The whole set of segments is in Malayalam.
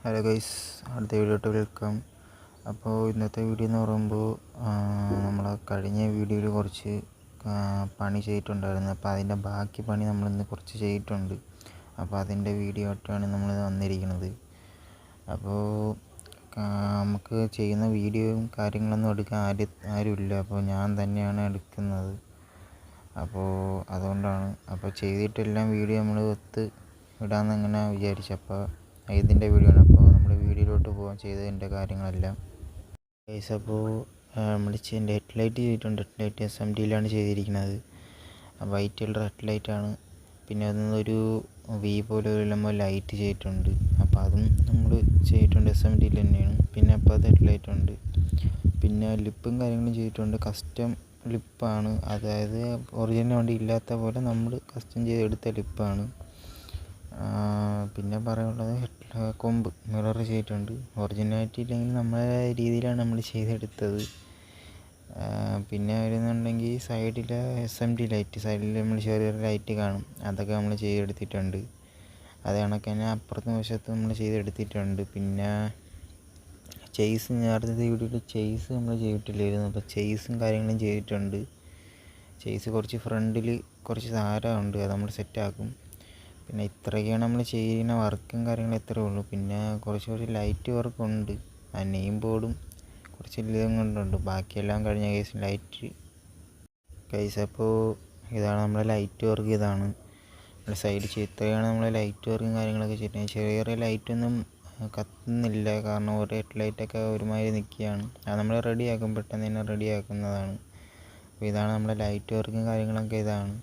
ഹലോ ഗൈസ്, അടുത്ത വീഡിയോട്ട് വെൽക്കം. അപ്പോൾ ഇന്നത്തെ വീഡിയോ എന്ന് പറയുമ്പോൾ നമ്മൾ കഴിഞ്ഞ വീഡിയോയിൽ കുറച്ച് പണി ചെയ്തിട്ടുണ്ടായിരുന്നു. അപ്പോൾ അതിൻ്റെ ബാക്കി പണി നമ്മളിന്ന് കുറച്ച് ചെയ്തിട്ടുണ്ട്. അപ്പോൾ അതിൻ്റെ വീഡിയോ ആയിട്ടാണ് നമ്മൾ വന്നിരിക്കുന്നത്. അപ്പോൾ നമുക്ക് ചെയ്യുന്ന വീഡിയോയും കാര്യങ്ങളൊന്നും എടുക്കാൻ ആരുമില്ല. അപ്പോൾ ഞാൻ തന്നെയാണ് എടുക്കുന്നത്. അപ്പോൾ അതുകൊണ്ടാണ് ചെയ്തിട്ടെല്ലാം വീഡിയോ നമ്മൾ ഇടാമെന്ന് അങ്ങനെ വിചാരിച്ചു. അപ്പോൾ ഇതിൻ്റെ വീഡിയോ ആണ്. അപ്പോൾ നമ്മൾ വീഡിയോയിലോട്ട് പോകാൻ ചെയ്തതിൻ്റെ കാര്യങ്ങളെല്ലാം ഗൈസ്. അപ്പോൾ നമ്മൾ ഹെഡ്ലൈറ്റ് ചെയ്തിട്ടുണ്ട്. ഹെഡ്ലൈറ്റ് SMDയിലാണ് ചെയ്തിരിക്കുന്നത്. വൈറ്റ് കളർ ഹെഡ്ലൈറ്റാണ്. പിന്നെ അതിനൊരു V പോലെ നമ്മൾ ലൈറ്റ് ചെയ്തിട്ടുണ്ട്. അപ്പോൾ അതും നമ്മൾ ചെയ്തിട്ടുണ്ട് SMDയിൽ തന്നെയാണ്. പിന്നെ അപ്പോൾ അത് ഹെഡ്ലൈറ്റ് ഉണ്ട്. പിന്നെ ലിപ്പും കാര്യങ്ങളും ചെയ്തിട്ടുണ്ട്. കസ്റ്റം ലിപ്പാണ്, അതായത് ഒറിജിനൽ വണ്ടി ഇല്ലാത്ത പോലെ നമ്മൾ കസ്റ്റം ചെയ്തെടുത്ത ലിപ്പാണ്. പിന്നെ പറയാനുള്ളത് കൊമ്പ് മിറർ ചെയ്തിട്ടുണ്ട്. ഒറിജിനാലിറ്റി ഇല്ലെങ്കിൽ നമ്മളെ രീതിയിലാണ് നമ്മൾ ചെയ്തെടുത്തത്. പിന്നെ വരുന്നുണ്ടെങ്കിൽ സൈഡിലെ SMD ലൈറ്റ്, സൈഡിൽ നമ്മൾ ചെറിയ ലൈറ്റ് കാണും, അതൊക്കെ നമ്മൾ ചെയ്തെടുത്തിട്ടുണ്ട്. അത് കണക്ക് തന്നെ അപ്പുറത്തെ വശത്ത് നമ്മൾ ചെയ്തെടുത്തിട്ടുണ്ട്. പിന്നെ ചെയ്സ്, നേരത്തെ വീഡിയോയിൽ ചെയ്സ് നമ്മൾ ചെയ്തിട്ടില്ലായിരുന്നു. അപ്പോൾ ചെയ്സും കാര്യങ്ങളും ചെയ്തിട്ടുണ്ട്. ചെയ്സ് കുറച്ച് ഫ്രണ്ടിൽ കുറച്ച് സാരമുണ്ട്, അത് നമ്മൾ സെറ്റാക്കും. പിന്നെ ഇത്രയൊക്കെയാണ് നമ്മൾ ചെയ്യുന്ന വർക്കും കാര്യങ്ങളും ഇത്രയേ ഉള്ളൂ. പിന്നെ കുറച്ച് ലൈറ്റ് വർക്കുണ്ട്. ആ നെയിം ബോർഡും കുറച്ച് ഇതും കൊണ്ടുണ്ട്. ബാക്കിയെല്ലാം കഴിഞ്ഞ ലൈറ്റ് കേസ്. അപ്പോൾ ഇതാണ് നമ്മുടെ ലൈറ്റ് വർക്ക്. ഇതാണ് നമ്മുടെ സൈഡ് ഇത്രയാണ് നമ്മളെ ലൈറ്റ് വർക്കും കാര്യങ്ങളൊക്കെ ചെയ്തിട്ട്. ചെറിയ ലൈറ്റൊന്നും കത്തുന്നില്ല, കാരണം ഒരു ഹെഡ്ലൈറ്റൊക്കെ ഒരുമാതിരി നിൽക്കുകയാണ്. അത് നമ്മൾ റെഡിയാക്കും, പെട്ടെന്ന് തന്നെ റെഡിയാക്കുന്നതാണ്. അപ്പോൾ ഇതാണ് നമ്മുടെ ലൈറ്റ് വർക്കും കാര്യങ്ങളൊക്കെ. ഇതാണ്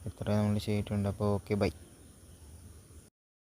ഇത്രയും നമ്മൾ ചെയ്തിട്ടുണ്ട്. അപ്പോൾ ഓക്കെ, ബൈ.